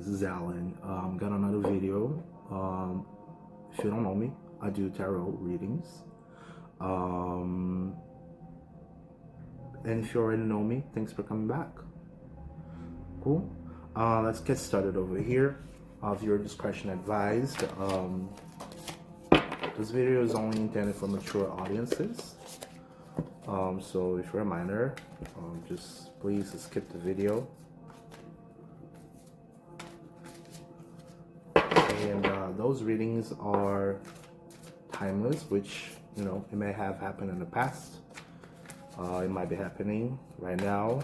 this is Alan. Got another video. If you don't know me, I do tarot readings. And if you already know me, thanks for coming back. Cool. Let's get started over here. Viewer discretion advised. This video is only intended for mature audiences. So if you're a minor, just please skip the video. And those readings are timeless, which, you know, it may have happened in the past. It might be happening right now.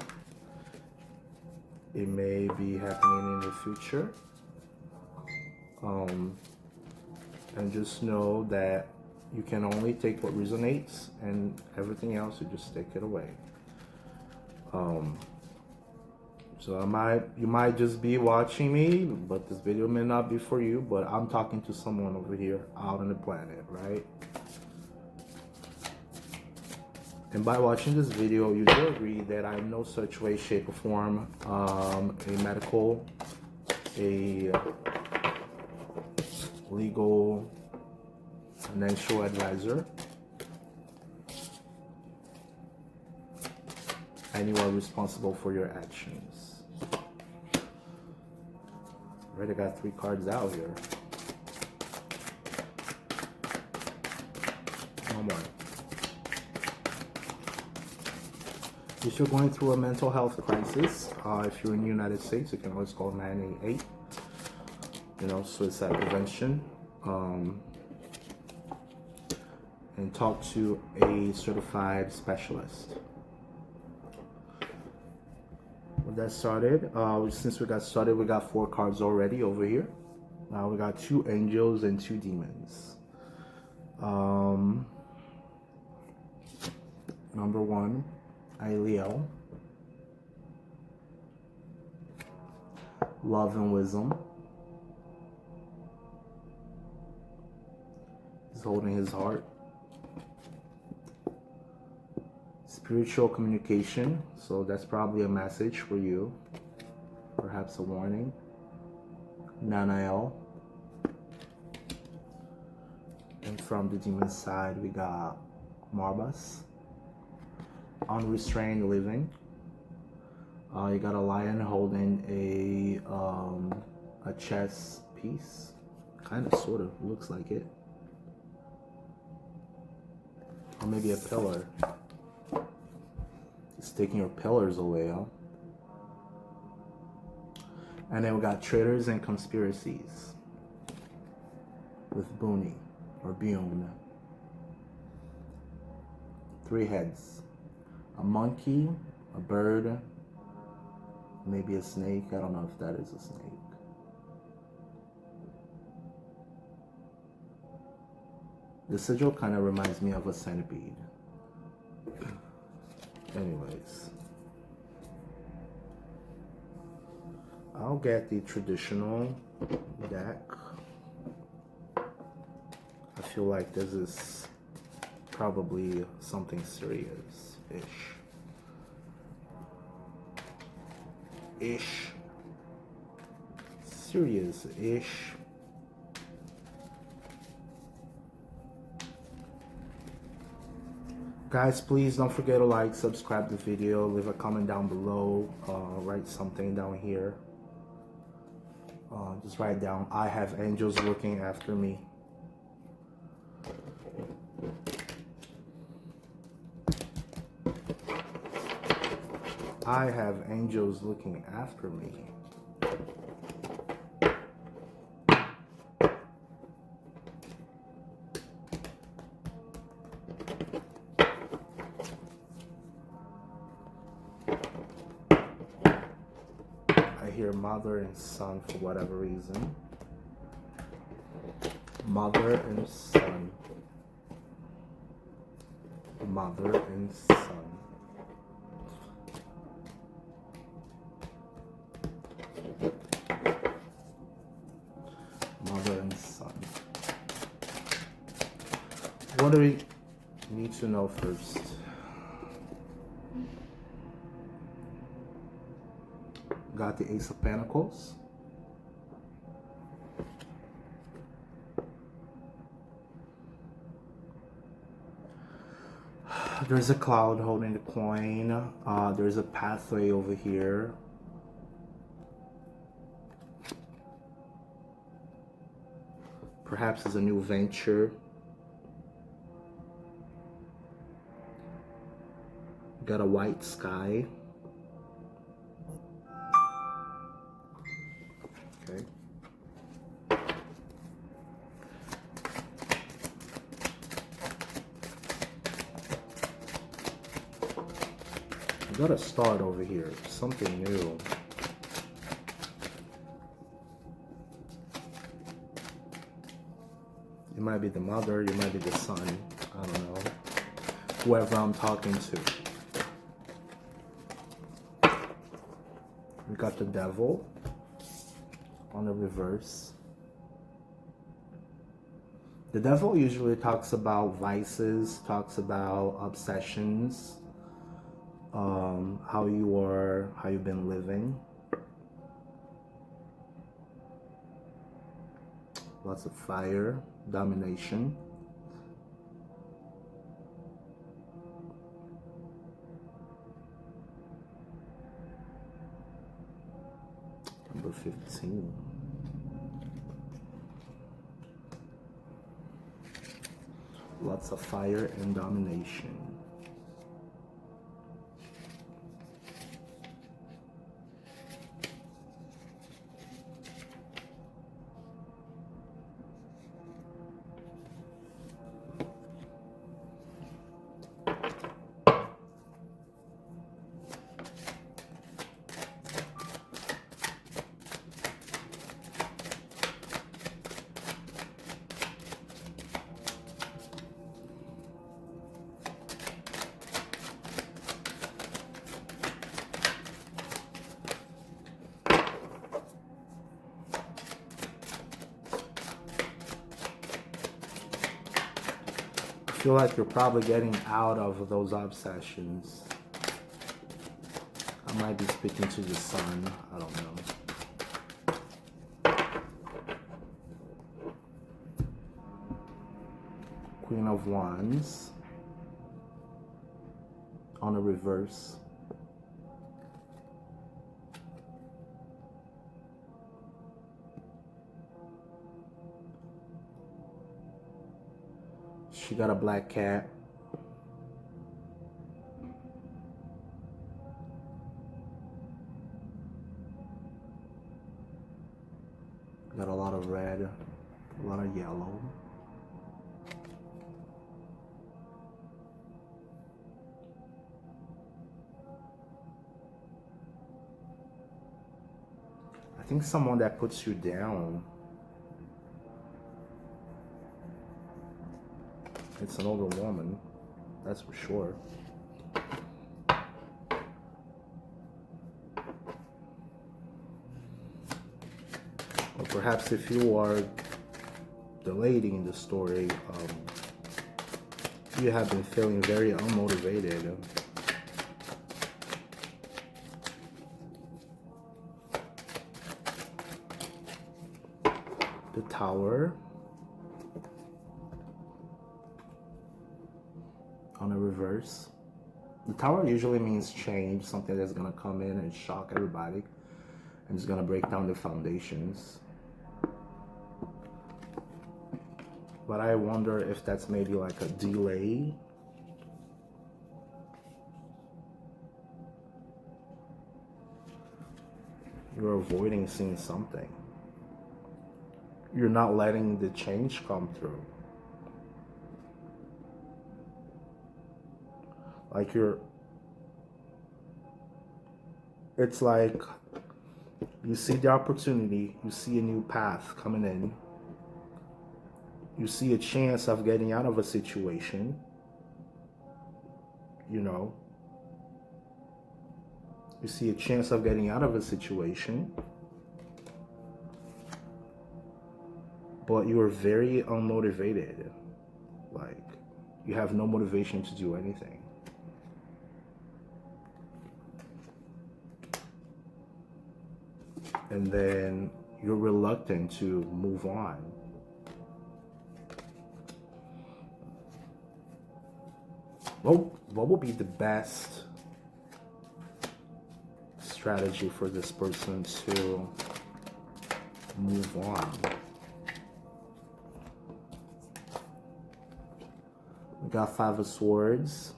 It may be happening in the future. And just know that you can only take what resonates, and everything else you just take it away. So you might just be watching me, but this video may not be for you, but I'm talking to someone over here out on the planet, right? And by watching this video, you do agree that I'm in no such way, shape, or form a medical, a legal, financial advisor, and you are responsible for your actions. Already got 3 cards out here. One more. If you're going through a mental health crisis, if you're in the United States, you can always call 988. You know, suicide prevention. And talk to a certified specialist. With that started, since we got started, we got 4 cards already over here. Now we got 2 angels and 2 demons. Number 1, Ailiel. Love and wisdom. He's holding his heart. Spiritual communication, so that's probably a message for you, perhaps a warning. Nanael. And from the demon side, we got Marbas. Unrestrained living. You got a lion holding a chess piece, kind of, sort of, looks like it, or maybe a pillar. It's taking your pillars away, huh? And then we got traitors and conspiracies with Booney or Byung. 3 heads. A monkey, a bird, maybe a snake. I don't know if that is a snake. The sigil kind of reminds me of a centipede. Anyways, I'll get the traditional deck. I feel like this is probably something serious-ish. Guys, please don't forget to like, subscribe the video, leave a comment down below, write something down here. Just write down, I have angels looking after me. I have angels looking after me. I hear mother and son for whatever reason. Mother and son. Mother and son. Mother and son. What do we need to know first? Got the Ace of Pentacles. There's a cloud holding the coin. There's a pathway over here. Perhaps it's a new venture. Got a white sky. Okay. Got a start over here. Something new. You might be the mother, you might be the son. I don't know. Whoever I'm talking to. We got the devil on the reverse. The devil usually talks about vices, talks about obsessions, how you've been living. Lots of fire, domination. Number 15. Lots of fire and domination. I feel like you're probably getting out of those obsessions. I might be speaking to the sun. I don't know. Queen of Wands on a reverse. She got a black cat. Got a lot of red, a lot of yellow. I think someone that puts you down. It's an older woman, that's for sure. Or perhaps if you are the lady in the story, you have been feeling very unmotivated. The Tower on a reverse. The Tower usually means change, something that's gonna come in and shock everybody and it's gonna break down the foundations. But I wonder if that's maybe like a delay. You're avoiding seeing something. You're not letting the change come through. Like it's like you see the opportunity, you see a new path coming in, you see a chance of getting out of a situation, you know, you see a chance of getting out of a situation, but you are very unmotivated. Like, you have no motivation to do anything. And then you're reluctant to move on. Oh, What would be the best strategy for this person to move on? We got Five of Swords.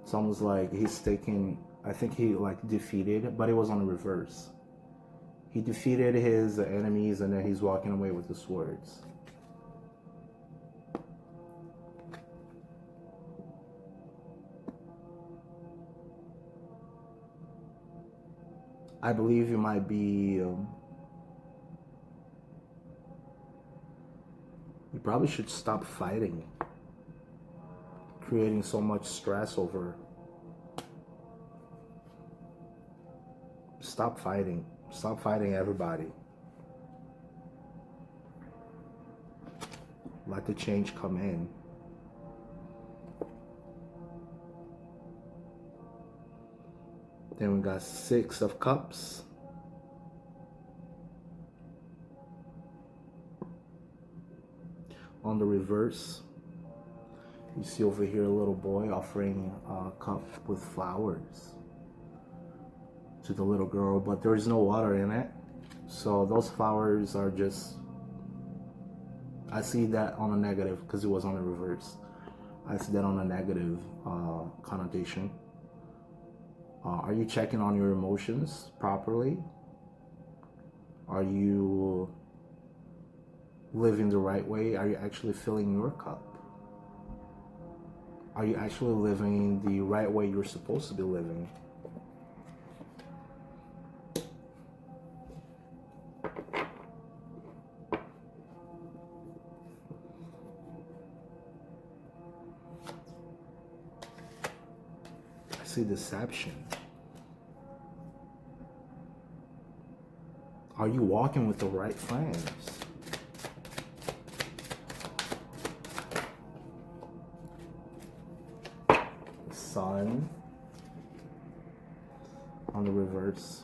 It's almost like he's taking, I think he like defeated, but it was on the reverse. He defeated his enemies and then he's walking away with the swords. I believe you might be, you probably should stop fighting, creating so much stress over. Stop fighting. Stop fighting everybody. Let the change come in. Then we got Six of Cups. On the reverse, you see over here a little boy offering a cup with flowers to the little girl, but there is no water in it. So those flowers are just, I see that on a negative because it was on the reverse. I see that on a negative connotation. Are you checking on your emotions properly? Are you living the right way? Are you actually filling your cup? Are you actually living the right way you're supposed to be living? I see deception. Are you walking with the right friends? Sun on the reverse.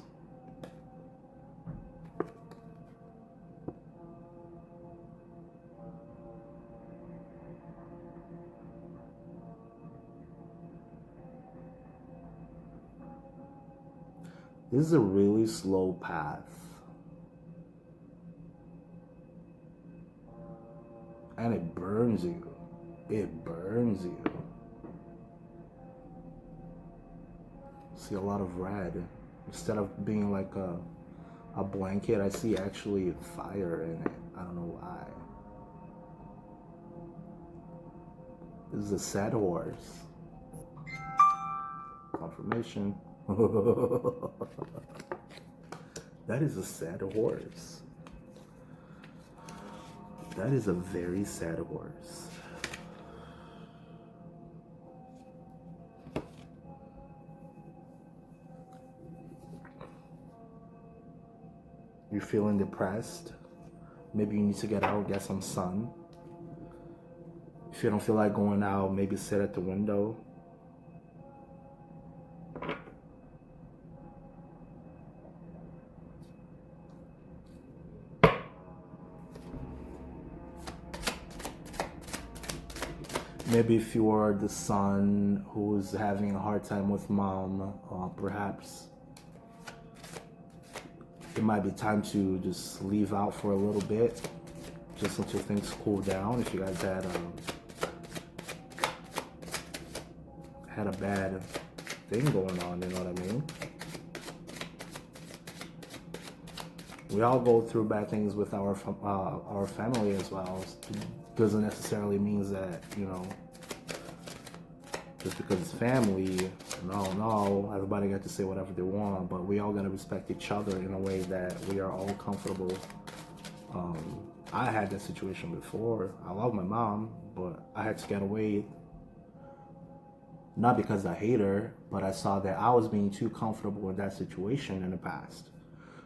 This is a really slow path. And it burns you. It burns you. See a lot of red. Instead of being like a blanket, I see actually fire in it. I don't know why. This is a sad horse. Confirmation. That is a sad horse. That is a very sad horse. You're feeling depressed. Maybe you need to get out, get some sun. If you don't feel like going out, maybe sit at the window. Maybe if you are the son who's having a hard time with mom, perhaps it might be time to just leave out for a little bit, just until things cool down. If you guys had a bad thing going on, you know what I mean? We all go through bad things with our family as well. Doesn't necessarily mean that, you know, just because it's family, no, everybody got to say whatever they want, but we all gotta respect each other in a way that we are all comfortable. I had that situation before. I love my mom, but I had to get away, not because I hate her, but I saw that I was being too comfortable in that situation in the past.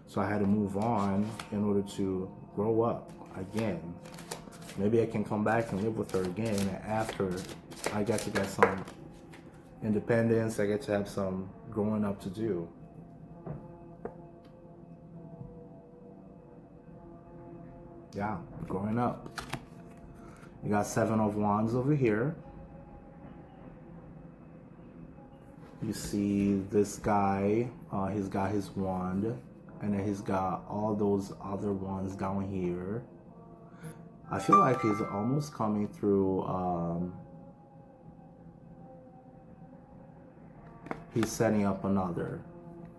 So I had to move on in order to grow up again. Maybe I can come back and live with her again after I get to get some independence. I get to have some growing up to do. Yeah, growing up. You got Seven of Wands over here. You see this guy, he's got his wand, and then he's got all those other wands down here. I feel like he's almost coming through, he's setting up another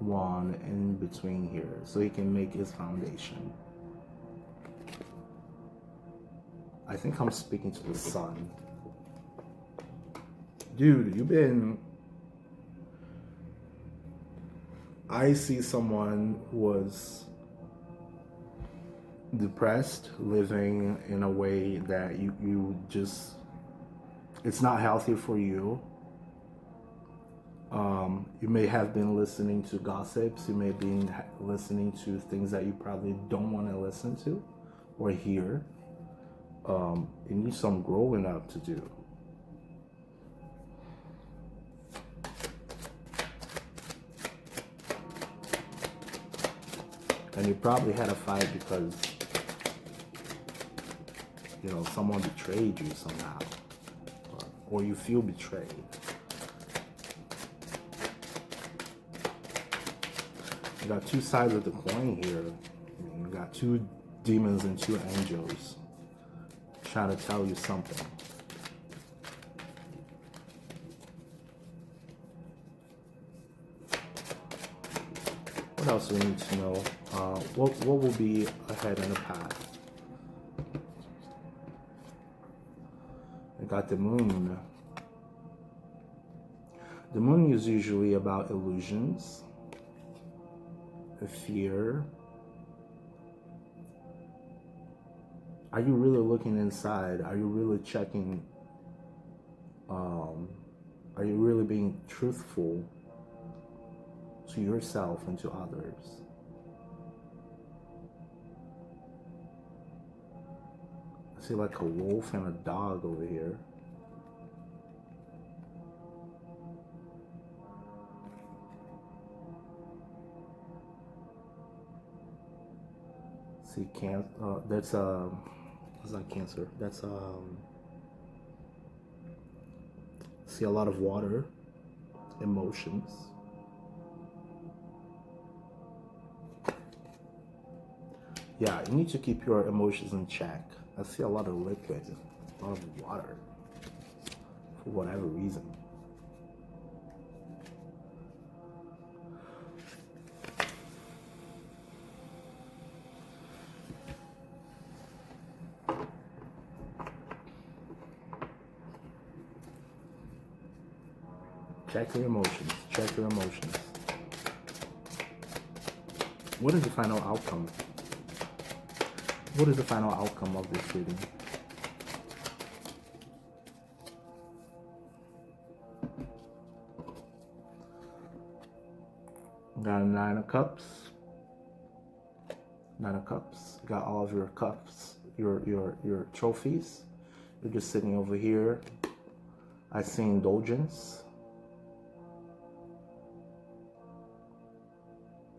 wand in between here so he can make his foundation. I think I'm speaking to the sun. Dude, you've been... I see someone who was depressed, living in a way that you just... It's not healthy for you. You may have been listening to gossips. You may have been listening to things that you probably don't want to listen to or hear. You need some growing up to do. And you probably had a fight because, you know, someone betrayed you somehow. Or you feel betrayed. You got two sides of the coin here. You got two demons and two angels trying to tell you something. What else do we need to know? What will be ahead in the path? I got the moon. The moon is usually about illusions, fear. Are you really looking inside? Are you really checking? Are you really being truthful to yourself and to others? I see like a wolf and a dog over here. See, that's it's not Cancer. That's see a lot of water, emotions. Yeah, you need to keep your emotions in check. I see a lot of liquid, a lot of water, for whatever reason. Check your emotions. Check your emotions. What is the final outcome? What is the final outcome of this reading? Got a Nine of Cups. Nine of Cups. Got all of your cups, your trophies. You're just sitting over here. I see indulgence.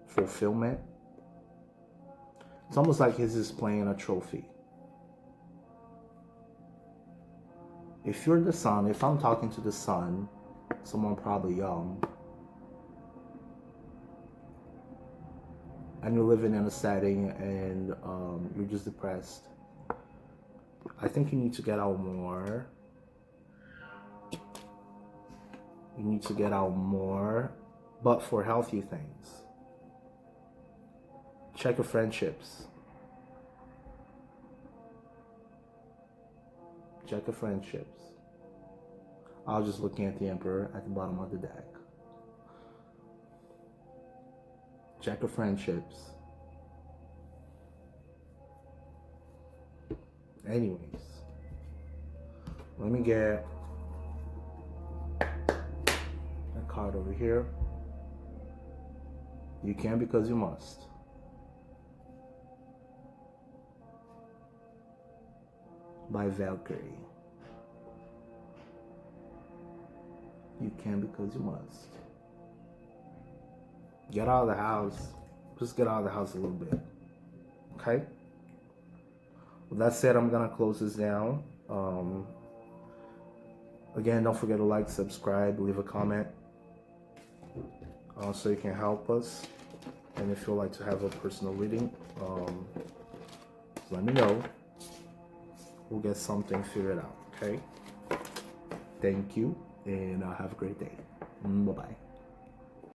Fulfillment. It's almost like he's just playing a trophy. If you're the sun, if I'm talking to the sun, someone probably young, and you're living in a setting and you're just depressed, I think you need to get out more. You need to get out more, but for healthy things. Check your friendships. Check your friendships. I was just looking at the Emperor at the bottom of the deck. Check your friendships. Anyways, let me get a card over here. You can because you must. By Valkyrie. You can because you must. Get out of the house. Just get out of the house a little bit. Okay? With that said, I'm gonna close this down. Again, don't forget to like, subscribe, leave a comment, so you can help us. And if you'd like to have a personal reading, let me know. We'll get something figured out, okay? Thank you, and have a great day. Bye-bye.